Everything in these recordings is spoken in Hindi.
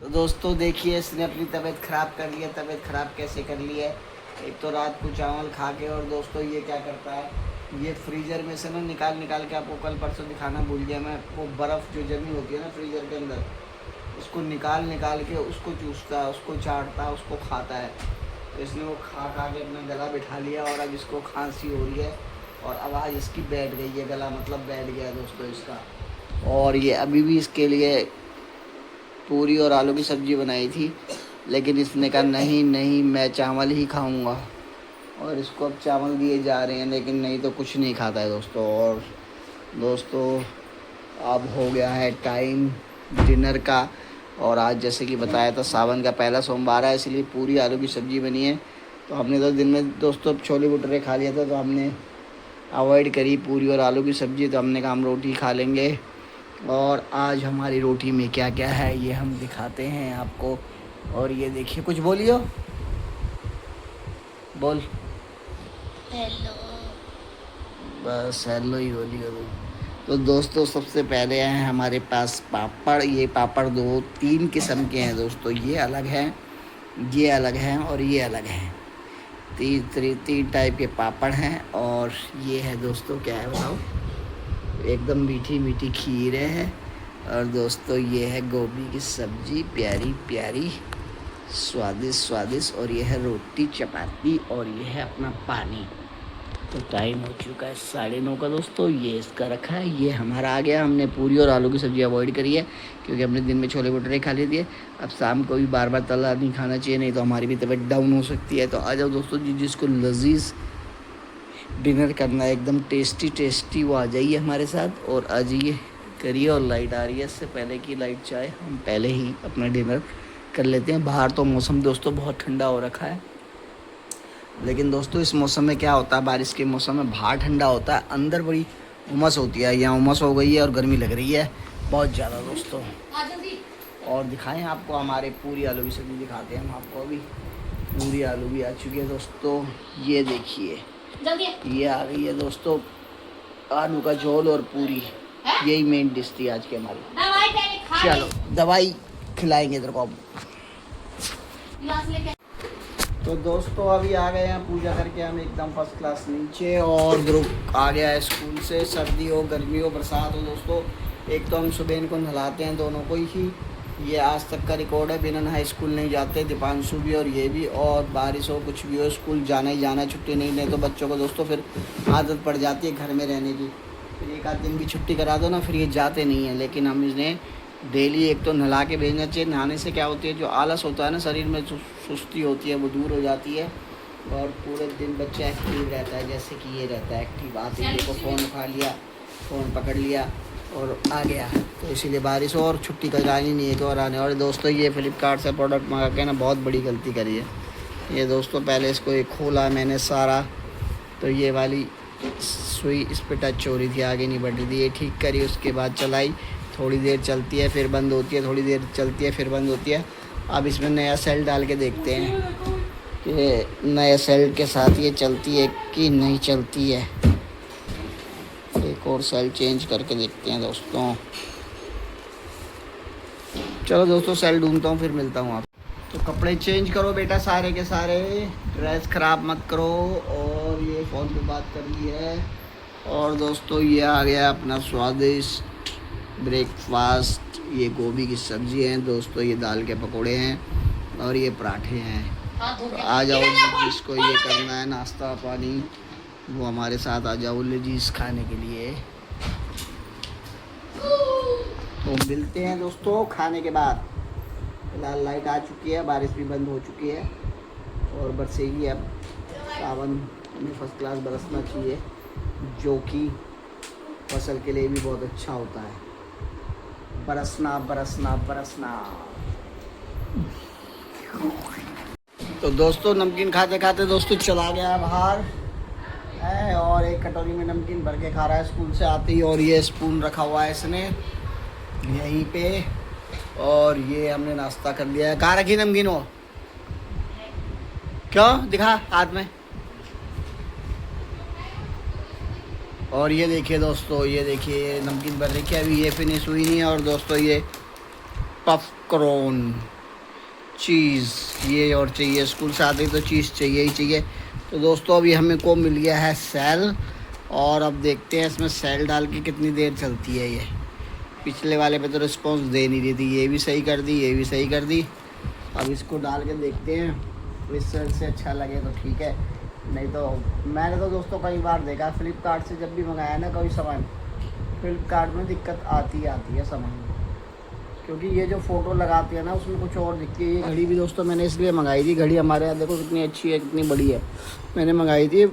तो दोस्तों देखिए, इसने अपनी तबीयत ख़राब कर ली है। तबीयत ख़राब कैसे कर ली है? एक तो रात को चावल खा के, और दोस्तों ये क्या करता है, ये फ्रीज़र में से ना निकाल निकाल के, आपको कल परसों दिखाना भूल गया मैं, वो बर्फ़ जो जमी होती है ना फ्रीज़र के अंदर, उसको निकाल निकाल के उसको चूसता है, उसको चाटता है, उसको खाता है। तो इसने वो खा खा के अपना गला बिठा लिया, और अब इसको खांसी हो रही है और आवाज़ इसकी बैठ गई है, गला मतलब बैठ गया है दोस्तों इसका। और ये अभी भी इसके लिए पूरी और आलू की सब्ज़ी बनाई थी, लेकिन इसने कहा नहीं नहीं, मैं चावल ही खाऊंगा। और इसको अब चावल दिए जा रहे हैं, लेकिन नहीं तो कुछ नहीं खाता है दोस्तों। और दोस्तों अब हो गया है टाइम डिनर का, और आज जैसे कि बताया था सावन का पहला सोमवार है, इसलिए पूरी आलू की सब्ज़ी बनी है। तो हमने तो दिन में दोस्तों छोले भटूरे खा लिया था, तो हमने अवॉइड करी पूरी और आलू की सब्ज़ी। तो हमने कहा हम रोटी खा लेंगे, और आज हमारी रोटी में क्या क्या है ये हम दिखाते हैं आपको। और ये देखिए, कुछ बोलियो, बोल। हेलो। बस हेलो ही बोलियो तुम। तो दोस्तों सबसे पहले हैं हमारे पास पापड़। ये पापड़ दो तीन किस्म के हैं दोस्तों, ये अलग हैं, ये अलग हैं, और ये अलग हैं। तीन टाइप के पापड़ हैं। और ये है दोस्तों, क्या है बताओ, एकदम मीठी मीठी खीर है। और दोस्तों ये है गोभी की सब्ज़ी, प्यारी प्यारी, स्वादिष्ट स्वादिष्ट। और ये है रोटी चपाती, और ये है अपना पानी। तो टाइम हो चुका है 9:30 का दोस्तों। ये इसका रखा है, ये हमारा आ गया। हमने पूरी और आलू की सब्ज़ी अवॉइड करी है, क्योंकि हमने दिन में छोले भटूरे खा लिए थे। अब शाम को भी बार बार तला नहीं खाना चाहिए, नहीं तो हमारी भी तबीयत डाउन हो सकती है। तो आ जाओ दोस्तों जी, जिसको लजीज डिनर करना है एकदम टेस्टी टेस्टी, वो आ जाइए हमारे साथ और आ जाइए करिए। और लाइट आ रही है, इससे पहले की लाइट चाहे हम पहले ही अपना डिनर कर लेते हैं। बाहर तो मौसम दोस्तों बहुत ठंडा हो रखा है, लेकिन दोस्तों इस मौसम में क्या होता है, बारिश के मौसम में बाहर ठंडा होता है, अंदर बड़ी उमस होती है। यहाँ उमस हो गई है और गर्मी लग रही है बहुत ज़्यादा दोस्तों। और दिखाएं आपको हमारे पूरी आलू की सब्ज़ी, दिखाते हैं हम आपको। अभी पूरी आलू भी आ चुकी है दोस्तों, ये देखिए, ये आ गई है दोस्तों आलू का झोल और पूरी। यही मेन डिश थी आज की हमारी। चलो दवाई खिलाएंगे तेरे को अब। तो दोस्तों अभी आ गए हैं पूजा करके हम एकदम फर्स्ट क्लास नीचे, और ध्रुव आ गया है स्कूल से। सर्दी हो गर्मी हो बरसात हो दोस्तों, एक तो हम सुबह इनको नहलाते हैं दोनों को ही। ये आज तक का रिकॉर्ड है, बिना नहाए स्कूल नहीं जाते, दीपांशु भी और ये भी। और बारिश हो कुछ भी हो, स्कूल जाना ही जाना है, छुट्टी नहीं तो बच्चों को दोस्तों फिर आदत पड़ जाती है घर में रहने की। फिर एक आध दिन की छुट्टी करा दो ना, फिर ये जाते नहीं हैं। लेकिन हम इन्हें डेली एक तो नहला के भेजना चाहिए। नहाने से क्या होती है, जो आलस होता है ना शरीर में, सुस्ती होती है, वो दूर हो जाती है, और पूरे दिन बच्चा एक्टिव रहता है। जैसे कि ये रहता है एक्टिव, आते ही देखो फ़ोन उठा लिया, फ़ोन पकड़ लिया और आ गया। तो इसीलिए बारिश हो और छुट्टी का जान ही नहीं है कि और आने। और दोस्तों ये फ्लिपकार्ट से प्रोडक्ट मंगा के ना बहुत बड़ी गलती करी है ये दोस्तों। पहले इसको एक खोला मैंने सारा, तो ये वाली सुई इस पर टच हो रही थी, आगे नहीं बढ़ रही थी। ये ठीक करी, उसके बाद चलाई, थोड़ी देर चलती है फिर बंद होती है, थोड़ी देर चलती है फिर बंद होती है। अब इसमें नया सेल डाल के देखते हैं कि नए सेल के साथ ये चलती है कि नहीं चलती है। एक और सेल चेंज करके देखते हैं दोस्तों। चलो दोस्तों सेल ढूंढता हूँ, फिर मिलता हूँ आप। तो कपड़े चेंज करो बेटा सारे के सारे, ड्रेस ख़राब मत करो। और ये फ़ोन पे बात कर ली है। और दोस्तों ये आ गया अपना स्वादिष्ट ब्रेकफास्ट। ये गोभी की सब्ज़ी है दोस्तों, ये दाल के पकोड़े हैं, और ये पराठे हैं। तो आ जाओ जिसको ये करना है नाश्ता पानी, वो हमारे साथ आ जाओ लजीज खाने के लिए। तो मिलते हैं दोस्तों खाने के बाद। फिलहाल लाइट आ चुकी है, बारिश भी बंद हो चुकी है, और बरसेगी अब। सावन में फर्स्ट क्लास बरसना चाहिए, जो कि फसल के लिए भी बहुत अच्छा होता है। बरसना बरसना बरसना। तो दोस्तों नमकीन खाते खाते दोस्तों चला गया बाहर है, और एक कटोरी में नमकीन भर के खा रहा है स्कूल से आते ही। और ये स्पून रखा हुआ है इसने यहीं पे, और ये हमने नाश्ता कर लिया है। कहाँ रखी नमकीन हो, क्यों दिखा हाथ में। और ये देखिए दोस्तों, ये देखिए नमकीन भर रखी है, अभी ये फिनिश हुई नहीं है। और दोस्तों ये पॉपकॉर्न, चीज़, ये और चाहिए, स्कूल से आते ही तो चीज़ चाहिए ही चाहिए। तो दोस्तों अभी हमें को मिल गया है सेल, और अब देखते हैं इसमें सेल डाल के कितनी देर चलती है ये। पिछले वाले पे तो रिस्पॉन्स दे नहीं रही थी, ये भी सही कर दी, ये भी सही कर दी। अब इसको डाल के देखते हैं, इस सेल से अच्छा लगे तो ठीक है, नहीं तो मैंने तो दोस्तों कई बार देखा फ्लिपकार्ट से जब भी मंगाया ना कोई सामान, फ्लिपकार्ट में दिक्कत आती है सामान, क्योंकि ये जो फ़ोटो लगाती है ना उसमें कुछ और दिखती है। ये घड़ी भी दोस्तों मैंने इसलिए मंगाई थी, घड़ी हमारे यहाँ देखो कितनी अच्छी है, कितनी बड़ी है, मैंने मंगाई थी,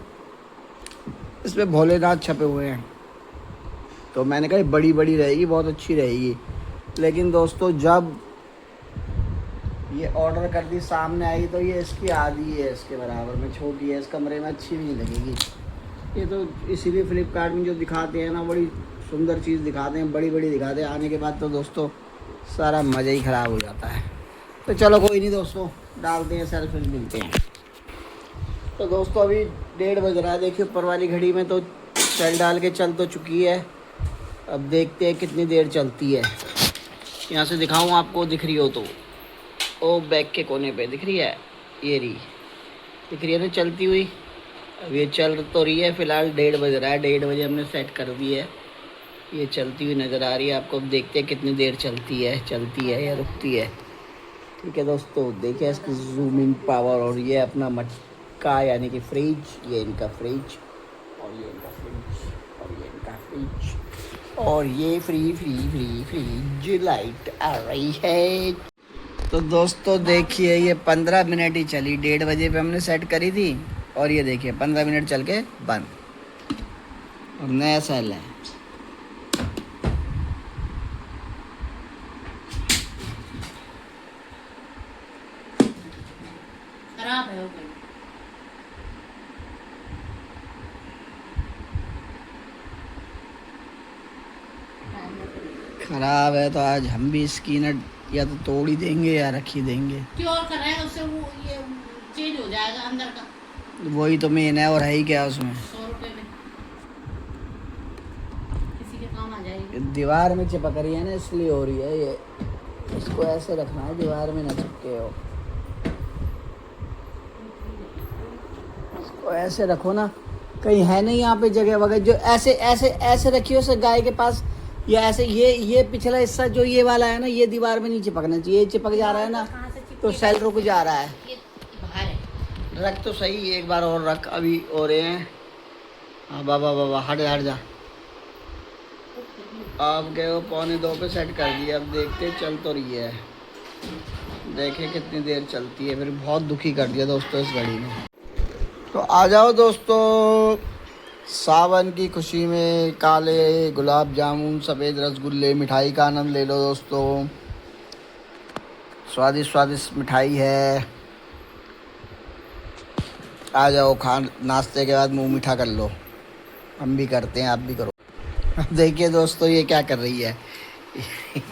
इसमें भोलेनाथ छपे हुए हैं, तो मैंने कहा बड़ी बड़ी रहेगी, बहुत अच्छी रहेगी। लेकिन दोस्तों जब ये ऑर्डर कर दी, सामने आई, तो ये इसकी आधी है, इसके बराबर में छोटी है, इस कमरे में अच्छी नहीं लगेगी। ये तो इसीलिए फ्लिपकार्ट में जो दिखाते हैं ना बड़ी सुंदर चीज़ दिखाते हैं, बड़ी बड़ी दिखाते हैं, आने के बाद तो दोस्तों सारा मज़ा ही ख़राब हो जाता है। तो चलो कोई नहीं दोस्तों, डालते हैं सेल, फिर मिलते हैं। तो दोस्तों अभी 1:30 बज रहा है, देखिए ऊपर वाली घड़ी में तो सेल डाल के चल तो चुकी है। अब देखते हैं कितनी देर चलती है। यहाँ से दिखाऊँ आपको, दिख रही हो तो, ओ बैक के कोने पे दिख रही है, ये रही, दिख रही है ना चलती हुई। अब ये चल तो रही है, फ़िलहाल 1:30 बज रहा है, 1:30 बजे हमने सेट कर दी है, ये चलती हुई नज़र आ रही है आपको। अब देखते हैं कितनी देर चलती है या रुकती है। ठीक है दोस्तों, देखिए इसकी जूमिंग पावर, और ये अपना मटका यानी कि फ्रिज, ये इनका फ्रिज, और ये इनका फ्रिज, और ये इनका फ्रिज, और ये फ्रिज लाइट आ रही है। तो दोस्तों देखिए ये 15 मिनट ही चली, 1:30 बजे पे हमने सेट करी थी, और ये देखिए 15 मिनट चल के बंद, और नया सेल है। खराब है वो घड़ी। खराब है तो आज हम भी इसकी ना या तो तोड़ ही देंगे या रख ही देंगे। क्यों कराएगा उससे, वो ये चेंज हो जाएगा अंदर का। वही तो मेन है, और है ही क्या उसमें, 100 रुपए में किसी के काम आ जाएगी। दीवार में चिपक रही है ना इसलिए हो रही है ये। इसको ऐसे रखना है, दीवार में ना चिपके हो, इसको ऐसे रखो ना, कहीं है नहीं यहाँ पे जगह वगैरह जो ऐसे ऐसे ऐसे रखी हो गाय के पास, या ऐसे ये पिछला हिस्सा जो ये वाला है ना, ये दीवार में नहीं चिपकना चाहिए, ये चिपक जा रहा है ना तो सेल रुक जा रहा है। ये बाहर है। रख तो सही, एक बार और रख, अभी हो रहे हैं। हाँ बाबा हट जा। आप गए हो 1:45 पे सेट कर दिया, अब देखते चल तो रही है, देखें कितनी देर चलती है। फिर बहुत दुखी कर दिया दोस्तों इस घड़ी ने। तो आ जाओ दोस्तों, सावन की खुशी में काले गुलाब जामुन, सफ़ेद रसगुल्ले, मिठाई का आनंद ले लो दोस्तों। स्वादिष्ट स्वादिष्ट मिठाई है, आ जाओ, नाश्ते के बाद मुंह मीठा कर लो, हम भी करते हैं, आप भी करो। देखिए दोस्तों ये क्या कर रही है,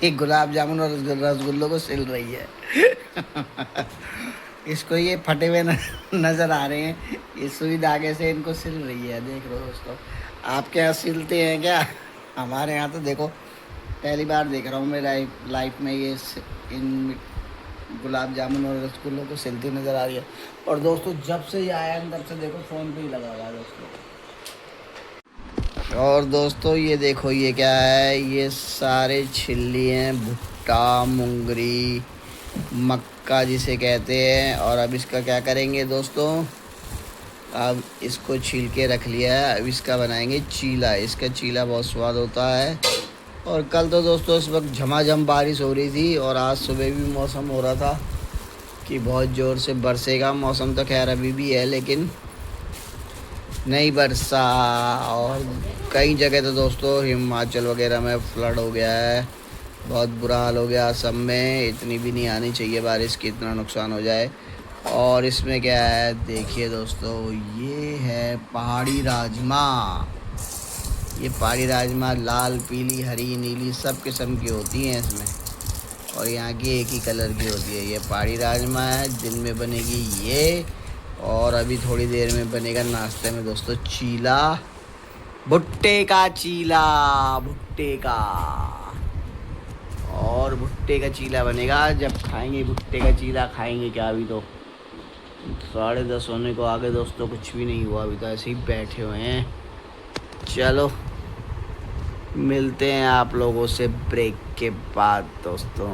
ये गुलाब जामुन और रसगुल्लों को सिल रही है। इसको ये फटे हुए नज़र आ रहे हैं, ये सुई धागे से इनको सिल रही है। देख लो दोस्तों, आपके यहाँ सिलते हैं क्या? हमारे यहाँ तो देखो पहली बार देख रहा हूँ मेरा लाइफ में, ये इन गुलाब जामुन और रसगुल्लों को सिलती नज़र आ रही है। और दोस्तों जब से ये आया अंदर से देखो फ़ोन पे ही लगा हुआ है दोस्तों। और दोस्तों ये देखो ये क्या है, ये सारे छिल्ली हैं, भुट्टा, मुंगरी, मक्का जिसे कहते हैं। और अब इसका क्या करेंगे दोस्तों, अब इसको छील के रख लिया है, अब इसका बनाएंगे चीला। इसका चीला बहुत स्वाद होता है। और कल तो दोस्तों इस वक्त झमाझम बारिश हो रही थी, और आज सुबह भी मौसम हो रहा था कि बहुत ज़ोर से बरसेगा। मौसम तो खैर अभी भी है लेकिन नहीं बरसा, और कई जगह तो दोस्तों हिमाचल वगैरह में फ्लड हो गया है, बहुत बुरा हाल हो गया सब में। इतनी भी नहीं आनी चाहिए बारिश की, इतना नुकसान हो जाए। और इसमें क्या है देखिए दोस्तों, ये है पहाड़ी राजमा। ये पहाड़ी राजमा लाल, पीली, हरी, नीली सब किस्म की होती हैं इसमें, और यहाँ की एक ही कलर की होती है। ये पहाड़ी राजमा है, दिन में बनेगी ये, और अभी थोड़ी देर में बनेगा नाश्ते में दोस्तों चीला, भुट्टे का चीला, भुट्टे का। और और भुट्टे का चीला बनेगा। जब खाएंगे भुट्टे का चीला खाएंगे क्या। अभी तो 10:30 होने को आगे दोस्तों, कुछ भी नहीं हुआ, अभी तो ऐसे ही बैठे हुए हैं। चलो मिलते हैं आप लोगों से ब्रेक के बाद दोस्तों।